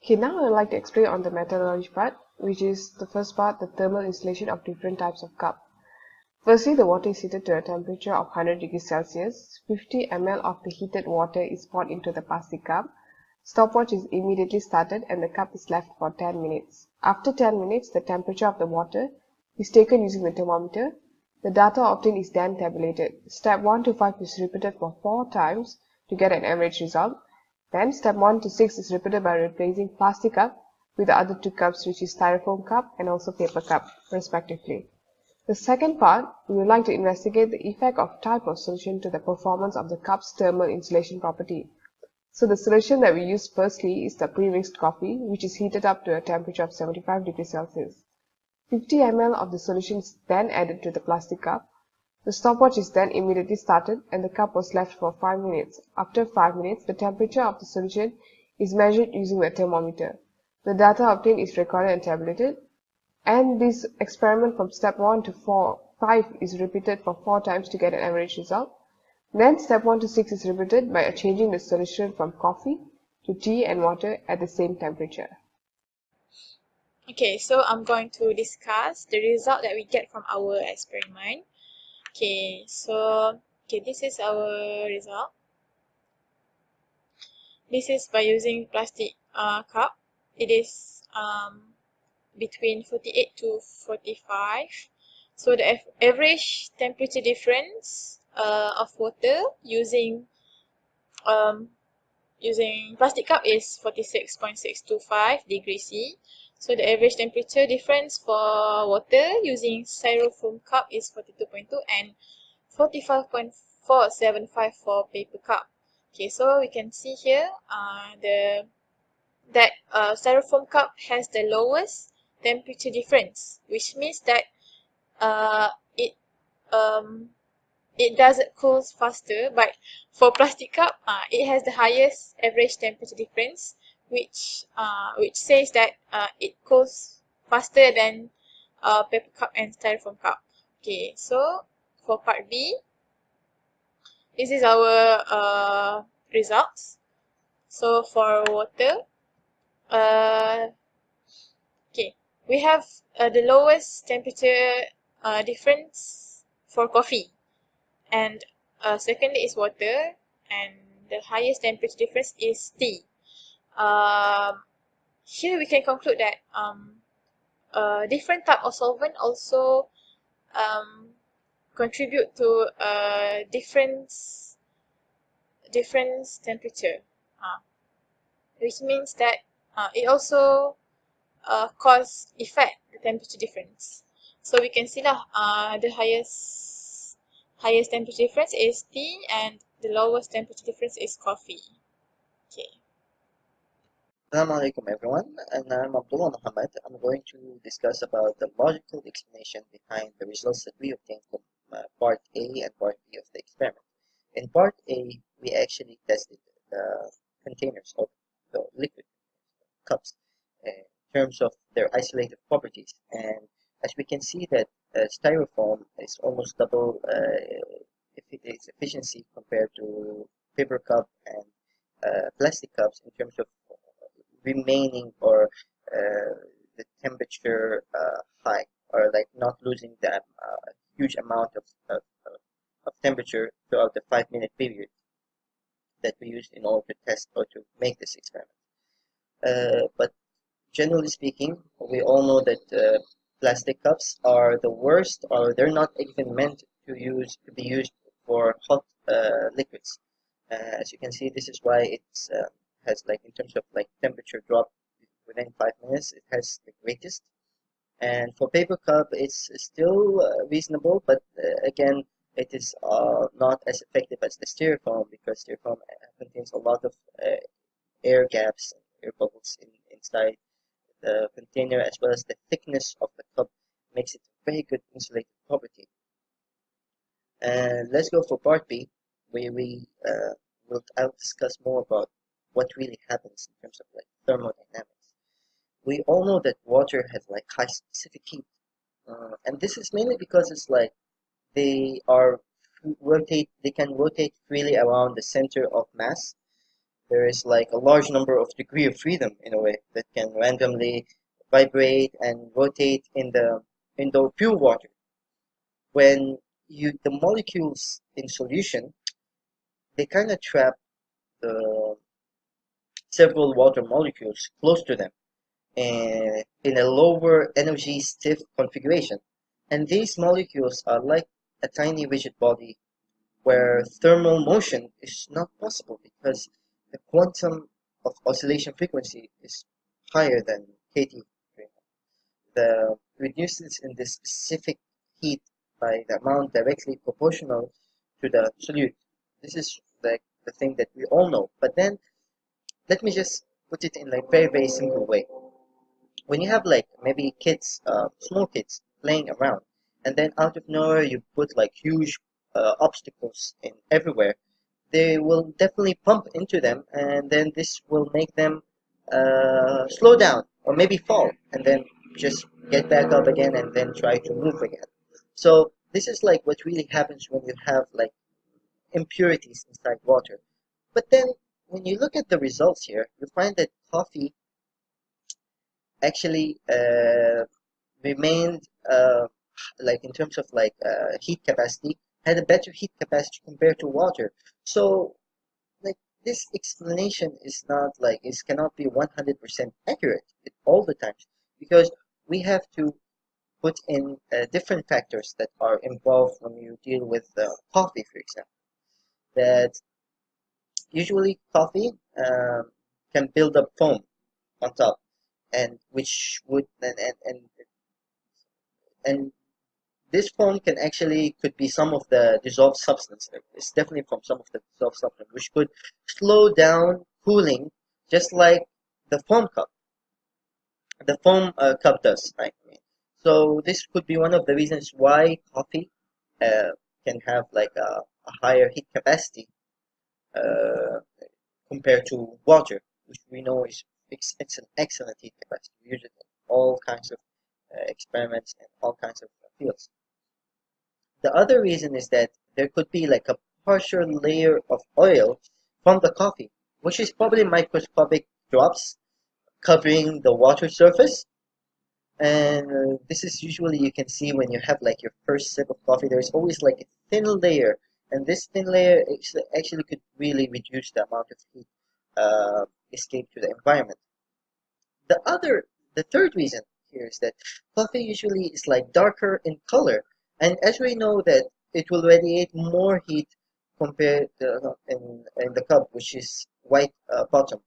Okay, now I would like to explain on the methodology part, which is the first part, the thermal insulation of different types of cup. Firstly, the water is heated to a temperature of 100 degrees Celsius. 50 ml of the heated water is poured into the plastic cup. Stopwatch is immediately started and the cup is left for 10 minutes. After 10 minutes, the temperature of the water is taken using the thermometer. The data obtained is then tabulated. Step 1 to 5 is repeated for 4 times to get an average result. Then step 1 to 6 is repeated by replacing plastic cup with the other two cups, which is styrofoam cup and also paper cup, respectively. The second part, we would like to investigate the effect of type of solution to the performance of the cup's thermal insulation property. So the solution that we use firstly is the pre-mixed coffee, which is heated up to a temperature of 75 degrees Celsius. 50 ml of the solution is then added to the plastic cup. The stopwatch is then immediately started and the cup was left for 5 minutes. After 5 minutes, the temperature of the solution is measured using the thermometer. The data obtained is recorded and tabulated. And this experiment from step 1 to 5 is repeated for 4 times to get an average result. Then step 1 to 6 is repeated by changing the solution from coffee to tea and water at the same temperature. Okay, so I'm going to discuss the result that we get from our experiment. Okay, so this is our result. This is by using plastic cup. It is between 48 to 45. So the average temperature difference of water using plastic cup is 46.625 degrees C. So the average temperature difference for water using styrofoam cup is 42.2 and 45.475 for paper cup. Okay, so we can see here that styrofoam cup has the lowest temperature difference, which means that it doesn't cool faster, but for plastic cup, it has the highest average temperature difference, which says that it cools faster than paper cup and styrofoam cup. Okay, so for part B, this is our results. So for water, okay, we have the lowest temperature difference for coffee, and secondly is water, and the highest temperature difference is tea. Here we can conclude that different type of solvent also contribute to different temperature, which means that it also cause effect the temperature difference. So we can see the highest temperature difference is tea and the lowest temperature difference is coffee. Okay. Assalamu alaikum everyone, and I'm Abdullah Muhammad. I'm going to discuss about the logical explanation behind the results that we obtained from part A and part B of the experiment. In part A, we actually tested the containers of the liquid cups in terms of their isolative properties, and as we can see that styrofoam is almost double its efficiency compared to paper cup and plastic cups in terms of remaining or the temperature high, or like not losing the huge amount of temperature throughout the 5-minute period that we used in order to test or to make this experiment. But generally speaking, we all know that plastic cups are the worst, or they're not even meant to be used for hot liquids. As you can see, this is why it's has, like, in terms of like temperature drop within 5 minutes, it has the greatest. And for paper cup, it's still reasonable, but again, it is not as effective as the styrofoam, because styrofoam contains a lot of air gaps, air bubbles inside the container, as well as the thickness of the cup makes it a very good insulating property. And let's go for part B, where I'll discuss more about what really happens in terms of like thermodynamics. We all know that water has like high specific heat, and this is mainly because it's like they can rotate freely around the center of mass, there is like a large number of degree of freedom in a way that can randomly vibrate and rotate in the pure water. When the molecules in solution, they kind of trap the several water molecules close to them in a lower energy stiff configuration. And these molecules are like a tiny rigid body where thermal motion is not possible because the quantum of oscillation frequency is higher than kT. The reduces in the specific heat by the amount directly proportional to the solute. This is like the thing that we all know. But then let me just put it in like very simple way. When you have like maybe kids, small kids playing around, and then out of nowhere you put like huge obstacles in everywhere, they will definitely pump into them, and then this will make them slow down or maybe fall, and then just get back up again and then try to move again. So this is like what really happens when you have like impurities inside water. But then when you look at the results here, you find that coffee actually remained like in terms of like heat capacity, had a better heat capacity compared to water. So like this explanation is not like it cannot be 100% accurate all the times, because we have to put in different factors that are involved when you deal with coffee, for example. That usually coffee can build up foam on top, and which would and this foam can actually could be some of the dissolved substance. It's definitely from some of the dissolved substance, which could slow down cooling, just like the foam cup. The foam cup does. I mean, so this could be one of the reasons why coffee uh, can have like a higher heat capacity uh, compared to water, which we know is it's an excellent heat capacity. We use it in all kinds of experiments and all kinds of fields. The other reason is that there could be like a partial layer of oil from the coffee, which is probably microscopic drops covering the water surface. And this is usually you can see when you have like your first sip of coffee, there's always like a thin layer, and this thin layer actually could really reduce the amount of heat escape to the environment. The third reason here is that coffee usually is like darker in color, and as we know that it will radiate more heat compared to, in the cup, which is white bottom.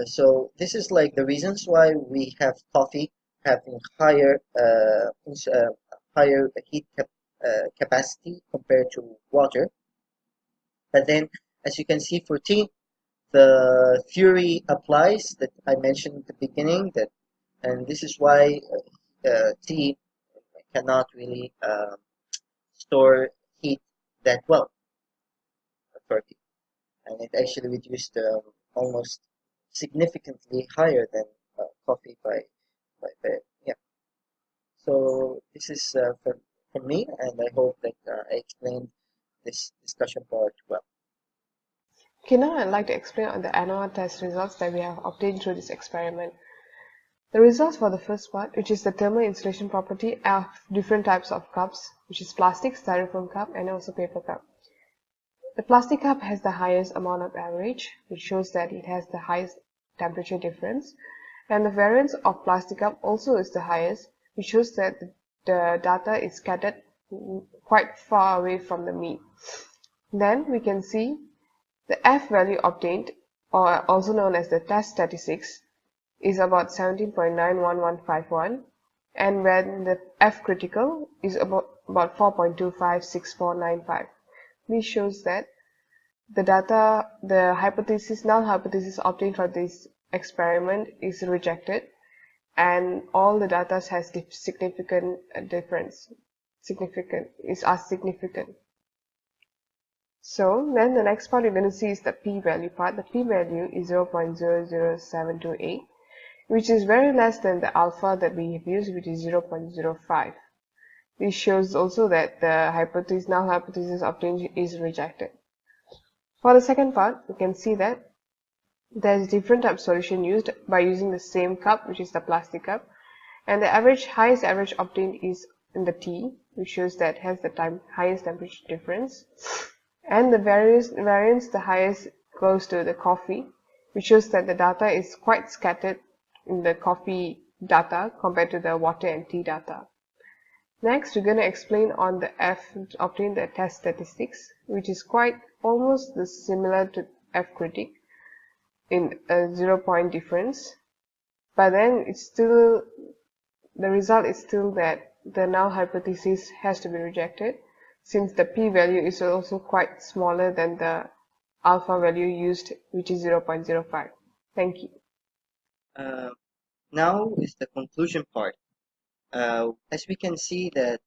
So this is like the reasons why we have coffee having higher capacity compared to water. But then, as you can see for tea, the theory applies that I mentioned at the beginning, that, and this is why tea cannot really store heat that well for tea, and it actually reduced almost significantly higher than coffee by yeah. So this is for me, and I hope that I explained this discussion part well. Okay, now I'd like to explain on the ANOVA test results that we have obtained through this experiment. The results for the first part, which is the thermal insulation property of different types of cups, which is plastic, styrofoam cup, and also paper cup. The plastic cup has the highest amount of average, which shows that it has the highest temperature difference, and the variance of plastic cup also is the highest, which shows that the data is scattered quite far away from the mean. Then we can see the F value obtained, or also known as the test statistics, is about 17.91151, and when the F critical is about 4.256495. This shows that the data, the null hypothesis obtained for this experiment is rejected, and all the data has significant difference. Significant. So then the next part you're going to see is the p-value part. The p-value is 0.00728, which is very less than the alpha that we have used, which is 0.05. This shows also that the null hypothesis obtained is rejected. For the second part, we can see that there is different type of solution used by using the same cup, which is the plastic cup, and the highest average obtained is in the tea, which shows that has the highest temperature difference, and the variance the highest goes to the coffee, which shows that the data is quite scattered in the coffee data compared to the water and tea data. Next, we're going to explain on the F to obtain the test statistics, which is quite almost similar to F critic in a 0-point difference, but then the result is still that the null hypothesis has to be rejected, since the p-value is also quite smaller than the alpha value used, which is 0.05. Thank you. Now is the conclusion part. As we can see that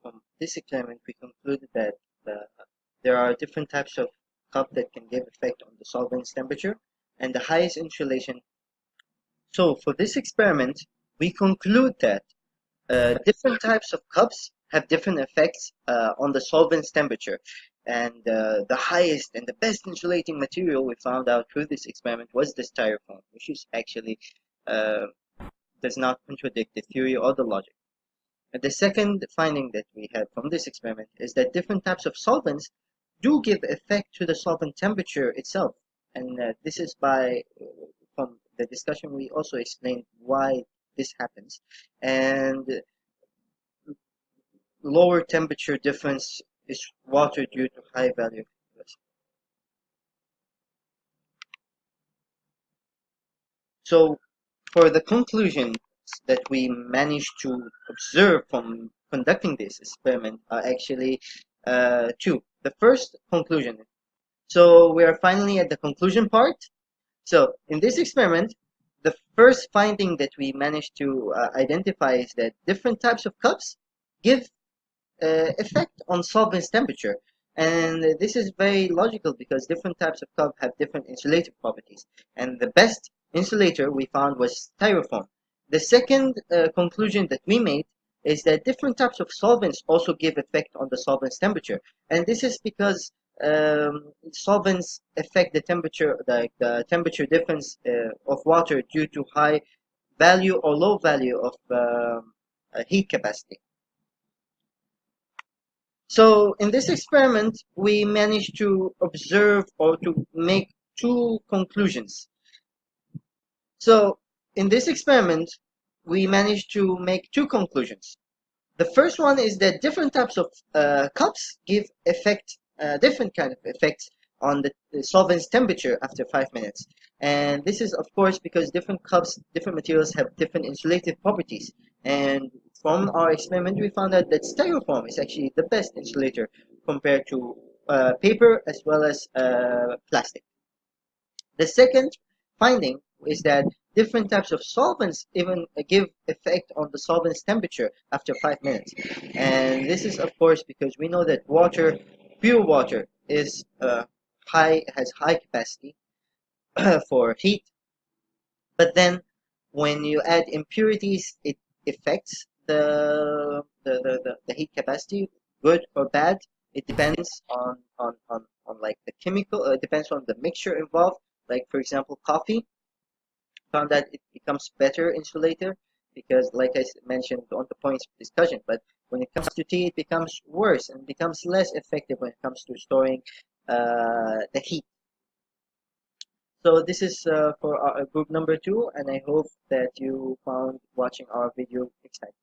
from this experiment, we concluded that there are different types of cup that can give effect on the solvent's temperature and the highest insulation. So for this experiment, we conclude that different types of cups have different effects on the solvent's temperature. And the highest and the best insulating material we found out through this experiment was the styrofoam, which is actually does not contradict the theory or the logic. And the second finding that we had from this experiment is that different types of solvents do give effect to the solvent temperature itself. And this is from the discussion, we also explained why this happens. And lower temperature difference is water due to high value. So for the conclusions that we managed to observe from conducting this experiment are actually two. The first conclusion. So we are finally at the conclusion part. So in this experiment, the first finding that we managed to identify is that different types of cups give effect on solvent's temperature. And this is very logical because different types of cup have different insulative properties. And the best insulator we found was styrofoam. The second conclusion that we made is that different types of solvents also give effect on the solvent's temperature. And this is because solvents affect the temperature, like the temperature difference of water due to high value or low value of heat capacity. So in this experiment, we managed to observe or to make two conclusions. So in this experiment, we managed to make two conclusions. The first one is that different types of cups give different kind of effects on the solvent's temperature after 5 minutes. And this is, of course, because different cups, different materials have different insulative properties. And from our experiment, we found out that styrofoam is actually the best insulator compared to paper as well as plastic. The second finding is that different types of solvents even give effect on the solvent's temperature after 5 minutes. And this is, of course, because we know that pure water has high capacity for heat. But then when you add impurities, it affects the heat capacity, good or bad. It depends on like the chemical, it depends on the mixture involved. Like for example, coffee, found that it becomes better insulator because like I mentioned on the points of discussion, but when it comes to tea, it becomes worse and becomes less effective when it comes to storing the heat. So this is for our group number 2, and I hope that you found watching our video exciting.